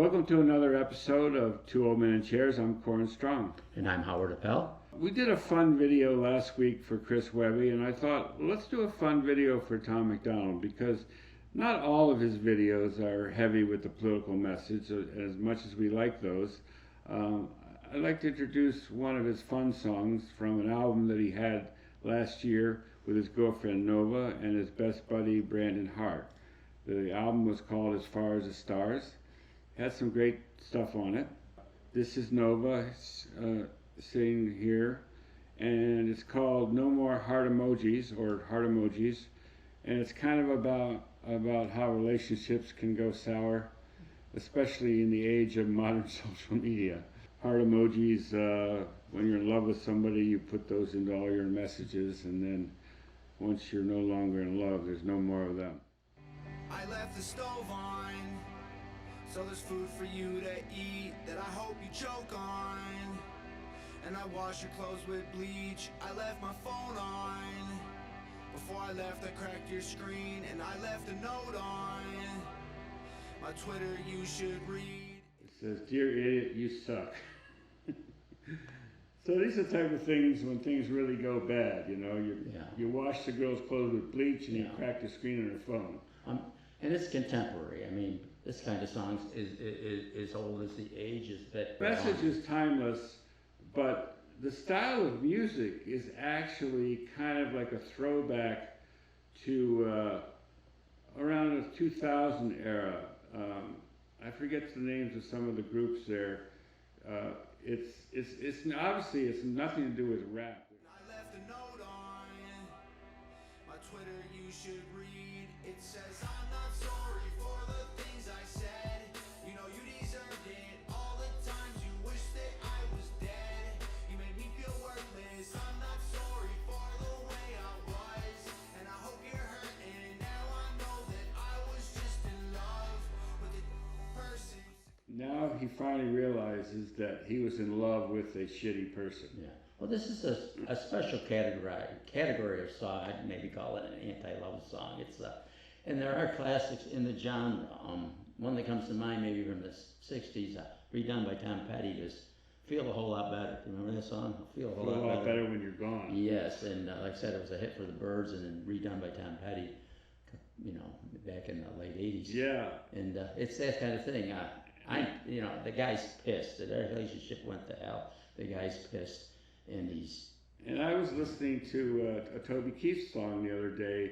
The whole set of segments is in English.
Welcome to another episode of Two Old Men in Chairs. I'm Corin Strong. And I'm Howard Appel. We did a fun video last week for Chris Webby, and I thought, let's do a fun video for Tom MacDonald, because not all of his videos are heavy with the political message, as much as we like those. I'd like to introduce one of his fun songs from an album that he had last year with his girlfriend Nova and his best buddy Brandon Hart. The album was called As Far as the Stars. It had some great stuff on it. This is Nova sitting here, and it's called No More Heart Emojis, or Heart Emojis, and it's kind of about how relationships can go sour, especially in the age of modern social media. Heart emojis, when you're in love with somebody, you put those into all your messages, and then once you're no longer in love, there's no more of them. I left the stove on, so there's food for you to eat that I hope you choke on. And I washed your clothes with bleach, I left my phone on. Before I left, I cracked your screen, and I left a note on my Twitter you should read. It says, "Dear idiot, you suck." So these are the type of things when things really go bad, you know. You wash the girl's clothes with bleach and you crack the screen on her phone. And it's contemporary. I mean, this kind of song is old as the ages. But The message is timeless, but the style of music is actually kind of like a throwback to around the 2000 era. I forget the names of some of the groups there. It's obviously it's nothing to do with rap. I left a note on my Twitter you should read. It says, I'm not sorry for the things I said. You know you deserved it. All the times you wish that I was dead. You made me feel worthless. I'm not sorry for the way I was. And I hope you're hurting. Now I know that I was just in love with the person. Now he finally realizes that he was in love with a shitty person. Yeah. Well, this is a special category of song. I'd maybe call it an anti-love song. It's and there are classics in the genre. One that comes to mind, maybe from the '60s, redone by Tom Petty, is "Feel a Whole Lot Better." Do you remember that song? Feel a whole lot better when you're gone. Yes, and like I said, it was a hit for the Byrds, and then redone by Tom Petty, you know, back in the late '80s. Yeah. And it's that kind of thing. The guy's pissed. Their relationship went to hell. The guy's pissed, and he's. And I was listening to a Toby Keith song the other day,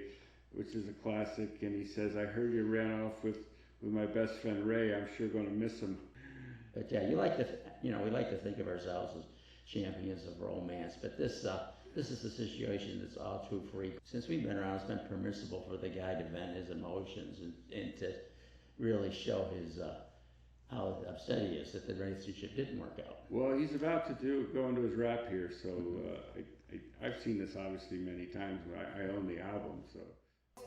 which is a classic, and he says, "I heard you ran off with my best friend Ray. I'm sure going to miss him." But yeah, we like to think of ourselves as champions of romance, but this is a situation that's all too free. Since we've been around, it's been permissible for the guy to vent his emotions and to really show his how upset he is that the relationship didn't work out. Well, he's about to go into his rap here, so I've seen this obviously many times. I own the album, so.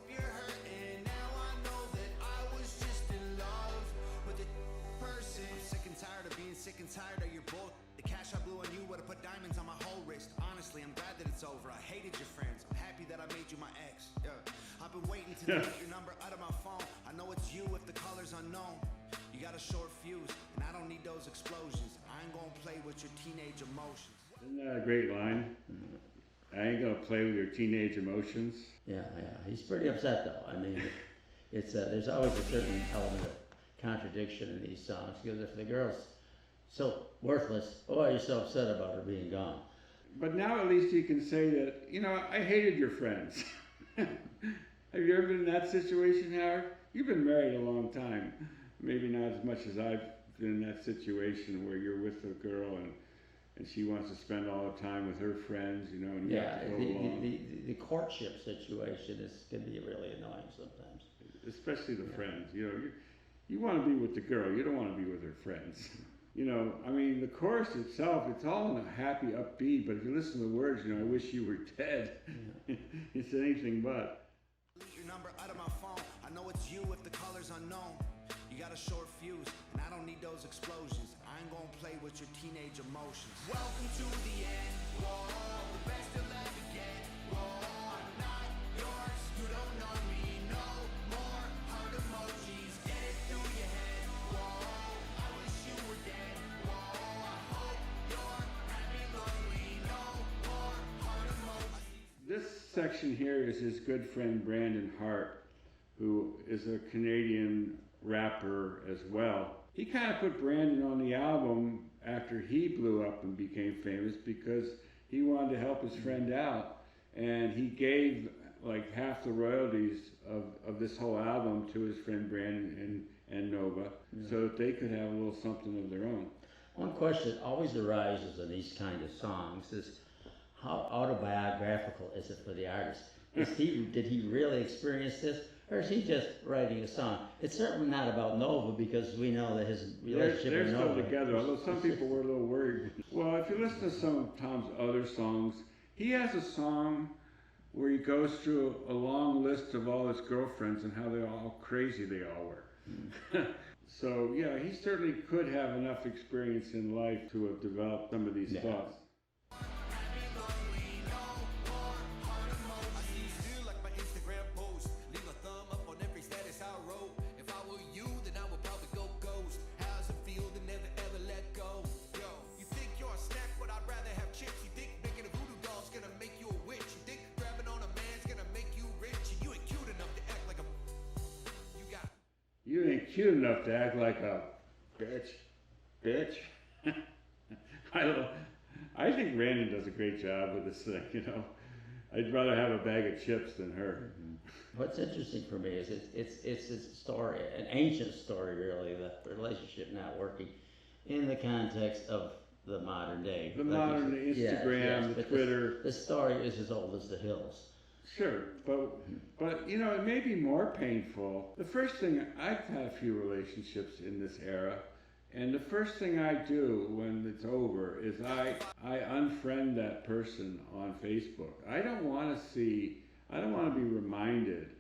You're hurting. Now I know that I was just in love with the person. I'm sick and tired of being sick and tired of your bull. The cash I blew on you would've put diamonds on my whole wrist. Honestly, I'm glad that it's over. I hated your friends. I'm happy that I made you my ex. Yeah. I've been waiting to delete your number out of my phone. I know it's you if the color's unknown. You got a short fuse, and I don't need those explosions. I ain't gonna play with your teenage emotions. Isn't that a great line? I ain't gonna play with your teenage emotions. Yeah. He's pretty upset though. I mean, it's there's always a certain element of contradiction in these songs, because if the girl's so worthless, why are you so upset about her being gone? But now at least you can say that, you know, I hated your friends. Have you ever been in that situation, Howard? You've been married a long time. Maybe not as much as I've been in that situation where you're with a girl and she wants to spend all the time with her friends, you know, and you have to go along. The courtship situation can be really annoying sometimes. Especially the friends, you know, you want to be with the girl, you don't want to be with her friends. You know, I mean, the chorus itself, it's all in a happy, upbeat, but if you listen to the words, you know, I wish you were dead. Yeah. It's anything but. Delete your number out of my phone. I know it's you if the color's unknown. You got a short fuse, and I don't need those explosions. I ain't gonna play with your teenage emotions. Welcome to the end. Whoa, the best you'll ever get. Whoa, I'm not yours. You don't know me. No more heart emojis. Get it through your head. Whoa, I section here is his good friend Brandon Hart, who is a Canadian rapper as well. He kind of put Brandon on the album after he blew up and became famous because he wanted to help his friend out, and he gave like half the royalties of this whole album to his friend Brandon and Nova, so that they could have a little something of their own. One question that always arises in these kind of songs is, how autobiographical is it for the artist? Did he really experience this, or is he just writing a song? It's certainly not about Nova, because we know that his relationship They're with still Nova. together, although some people were a little worried. Well, if you listen to some of Tom's other songs, he has a song where he goes through a long list of all his girlfriends and how crazy they all were. So yeah, he certainly could have enough experience in life to have developed some of these thoughts. You ain't cute enough to act like a bitch. I think Brandon does a great job with this thing, you know. I'd rather have a bag of chips than her. What's interesting for me is it's a story, an ancient story really, the relationship not working in the context of the modern day. The modern Instagram, the Twitter. The story is as old as the hills. Sure, but you know, it may be more painful. The first thing, I've had a few relationships in this era, and the first thing I do when it's over is I unfriend that person on Facebook. I don't want to be reminded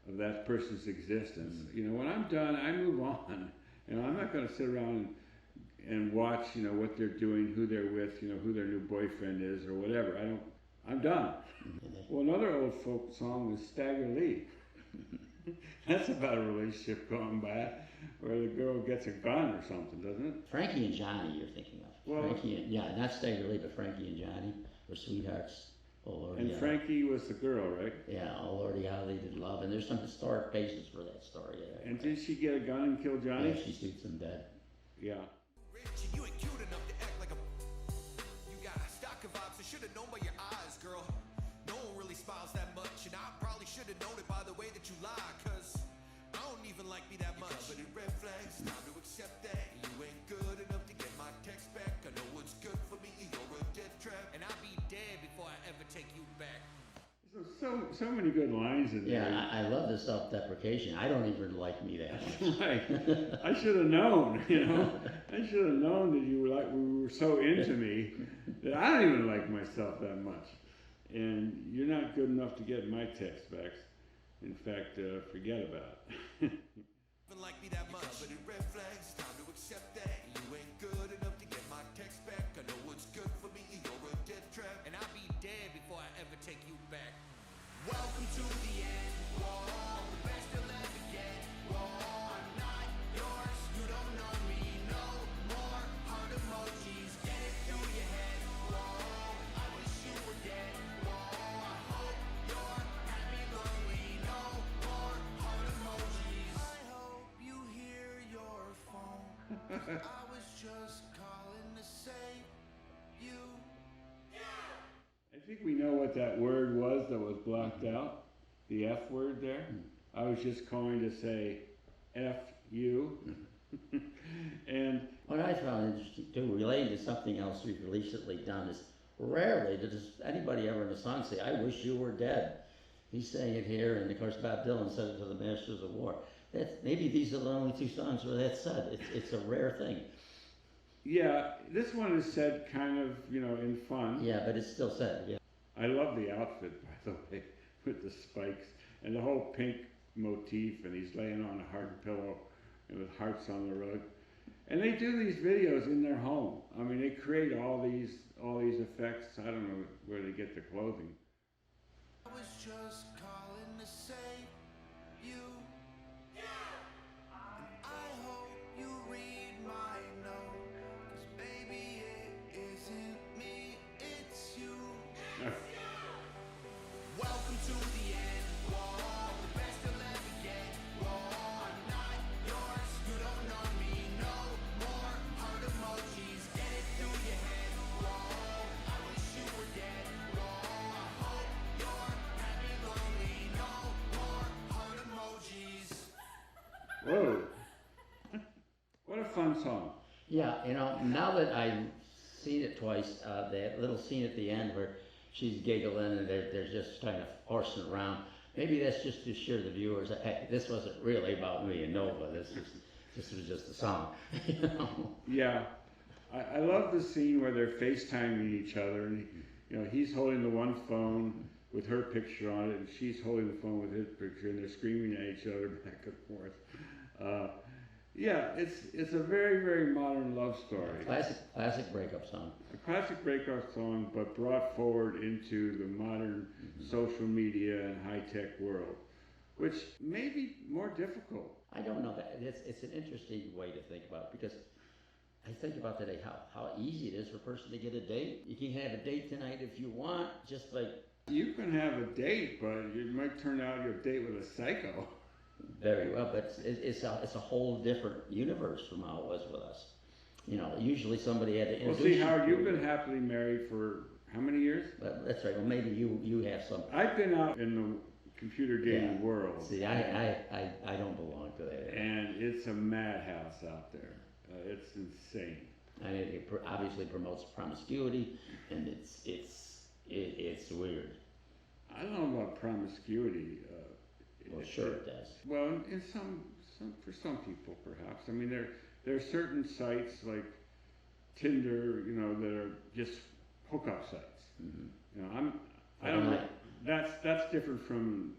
of that person's existence. You know, when I'm done, I move on. You know, I'm not going to sit around and watch, you know, what they're doing, who they're with, you know, who their new boyfriend is or whatever. I'm done. Well, another old folk song is Stagger Lee. That's about a relationship gone bad, where the girl gets a gun or something, doesn't it? Frankie and Johnny you're thinking of. Well, not Stagger Lee, but Frankie and Johnny were sweethearts. Oh, Lordy, and Frankie was the girl, right? Yeah, oh Lordy, how they did love. And there's some historic basis for that story. And did she get a gun and kill Johnny? Yeah, she shoots him dead. Yeah. You ain't cute enough to act like a. You got stock of vibes, I should have known by your eyes, girl. No one really smiles that much, and I probably should have known it by the way that you lie, cause I don't even like me that much. But in red flags, time to accept that you ain't good enough to get my text back. I know what's good for me, you're a death trap, and I'll be dead before I ever take you back. So many good lines in there. Yeah, I love the self-deprecation. I don't even like me that much. Right. I should have known, you know. I should have known that you were so into me that I don't even like myself that much. And you're not good enough to get my text backs. In fact, forget about it. Even like me that much, but in red flags, time to accept that you ain't good enough to get my text back. I know what's good for me, you're a death trap, and I'll be dead before I ever take you back. Welcome to the end. Whoa, the best you'll ever get. Whoa, I'm not yours. You don't know me. No more heart emojis. Get it through your head. Whoa, I wish you were dead. Whoa, I hope you're happy, lonely. No more heart emojis. I hope you hear your phone. I was just calling to say you. I think we know what that word was that was blocked out. The F word there. I was just calling to say F you. And what I found interesting too, related to something else we've recently done, is rarely does anybody ever in a song say, "I wish you were dead." He's saying it here, and of course Bob Dylan said it to the Masters of War. Maybe these are the only two songs where that's said. It's a rare thing. yeah, this one is said kind of, you know, in fun. Yeah, but it's still said. Yeah. I love the outfit, by the way, with the spikes and the whole pink motif, and he's laying on a hard pillow and with hearts on the rug. And they do these videos in their home. I mean, they create all these effects. I don't know where they get the clothing. I was just calling to say you. And I hope you read my note, 'cause baby, it isn't me, it's you. Welcome fun song. Yeah, now that I've seen it twice, that little scene at the end where she's giggling and they're just kind of horsing around. Maybe that's just to assure the viewers that, hey, this wasn't really about me and Nova. This was just a song. Yeah, I love the scene where they're FaceTiming each other, and he's holding the one phone with her picture on it, and she's holding the phone with his picture, and they're screaming at each other back and forth. Yeah, it's a very, very modern love story. Classic breakup song. A classic breakup song, but brought forward into the modern social media and high-tech world, which may be more difficult. I don't know that it's an interesting way to think about it, because I think about today how easy it is for a person to get a date. You can have a date tonight if you want, just like. You can have a date, but it might turn out your date with a psycho. Very well, but it's a whole different universe from how it was with us. Usually somebody had to introduce. Well, see, Howard, you've been happily married for how many years? That's right. Well, maybe you have some. I've been out in the computer gaming world. See, I don't belong to that. And it's a madhouse out there. It's insane. I mean, it obviously promotes promiscuity, and it's weird. I don't know about promiscuity. Well, sure it does. Well, in some for some people, perhaps. I mean, there are certain sites like Tinder, that are just hookup sites. Mm-hmm. I don't know. That's different from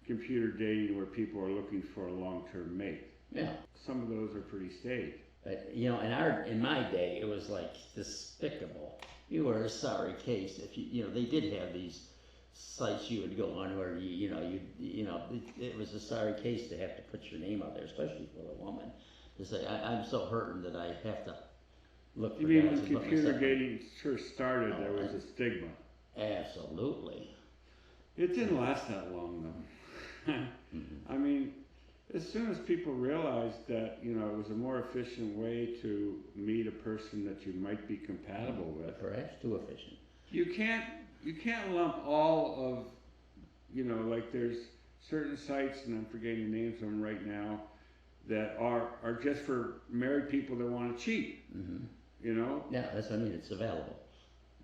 computer dating where people are looking for a long-term mate. Yeah. Some of those are pretty staged. But in my day, it was like despicable. You were a sorry case if they did have these sites you would go on where it was a sorry case to have to put your name out there, especially for a woman, to say I'm so hurting that I have to look. You mean when computer dating first started, there was a stigma? Absolutely. It didn't last that long though. Mm-hmm. I mean, as soon as people realized that it was a more efficient way to meet a person that you might be compatible with. Perhaps too efficient. You can't lump all of, like there's certain sites, and I'm forgetting the names of them right now, that are just for married people that want to cheat. Mm-hmm. Yeah, that's what I mean. It's available.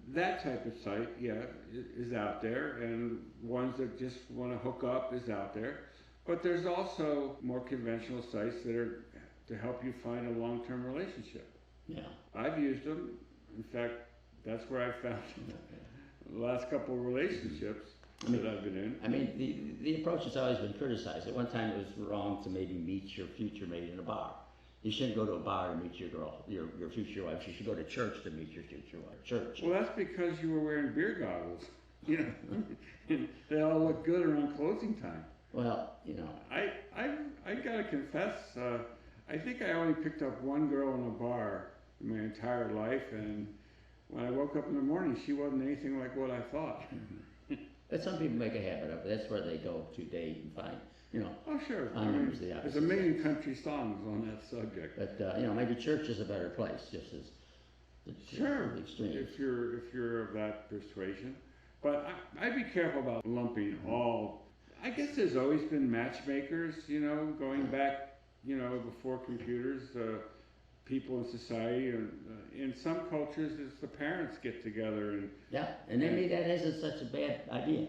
That type of site, is out there, and ones that just want to hook up is out there. But there's also more conventional sites that are to help you find a long-term relationship. Yeah. I've used them. In fact, that's where I found the last couple of relationships that I've been in. I mean, the approach has always been criticized. At one time, it was wrong to maybe meet your future mate in a bar. You shouldn't go to a bar to meet your girl, your future wife. You should go to church to meet your future wife. Church. Well, that's because you were wearing beer goggles. They all look good around closing time. Well, I gotta confess, I think I only picked up one girl in a bar in my entire life, and when I woke up in the morning, she wasn't anything like what I thought. But some people make a habit of it. That's where they go to date and find, Oh, sure. There's a million country songs on that subject. But maybe church is a better place, just as sure, extreme. If you're of that persuasion. But I'd be careful about lumping all. I guess there's always been matchmakers, going back, before computers. People in society, and in some cultures, it's the parents get together and. Yeah, and maybe that isn't such a bad idea.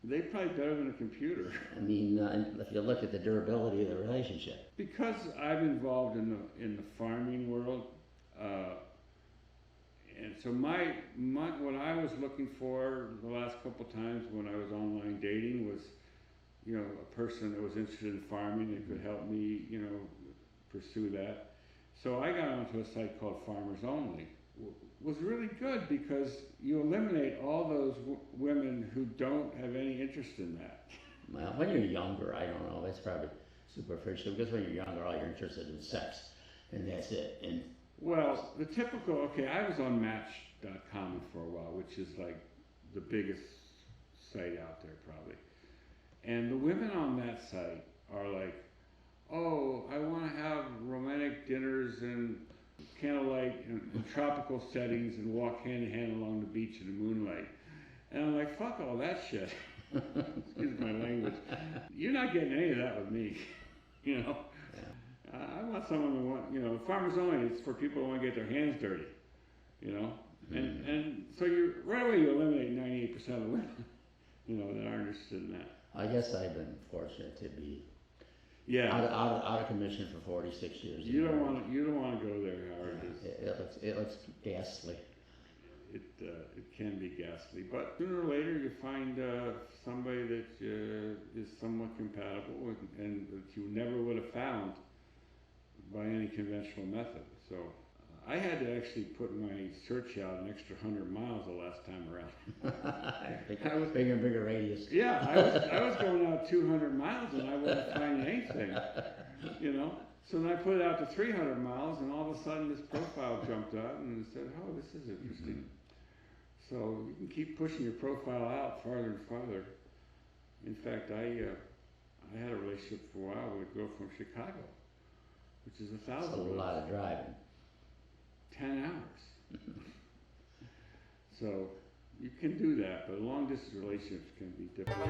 They're probably better than a computer. I mean, if you look at the durability of the relationship. Because I'm involved in the farming world, and so what I was looking for the last couple times when I was online dating was, a person that was interested in farming that could help me, pursue that. So I got onto a site called Farmers Only. Was really good because you eliminate all those women who don't have any interest in that. Well, when you're younger, I don't know, that's probably superficial, because when you're younger, all you're interested in is sex, and that's it. And well, the typical, I was on Match.com for a while, which is like the biggest site out there probably. And the women on that site are like, oh, I want to have romantic dinners and candlelight and tropical settings and walk hand in hand along the beach in the moonlight. And I'm like, fuck all that shit. Excuse my language. You're not getting any of that with me, Yeah. I want someone who want, farmers only. It's for people who want to get their hands dirty, and so right away you eliminate 98% of the women, that aren't interested in that. I guess I've been fortunate to be Yeah. out of commission for 46 years. You don't want to go there, Howard. It looks ghastly. It can be ghastly, but sooner or later you find somebody that is somewhat compatible and that you never would have found by any conventional method. So I had to actually put my search out an extra 100 miles the last time around. Bigger and bigger radius. Yeah, I was going out 200 miles and I wasn't finding anything, So then I put it out to 300 miles, and all of a sudden this profile jumped up and said, "Oh, this is interesting." So you can keep pushing your profile out farther and farther. In fact, I had a relationship for a while with a girl from Chicago, which is 1,000 That's a lot of driving. 10 hours. So you can do that, but long distance relationships can be difficult.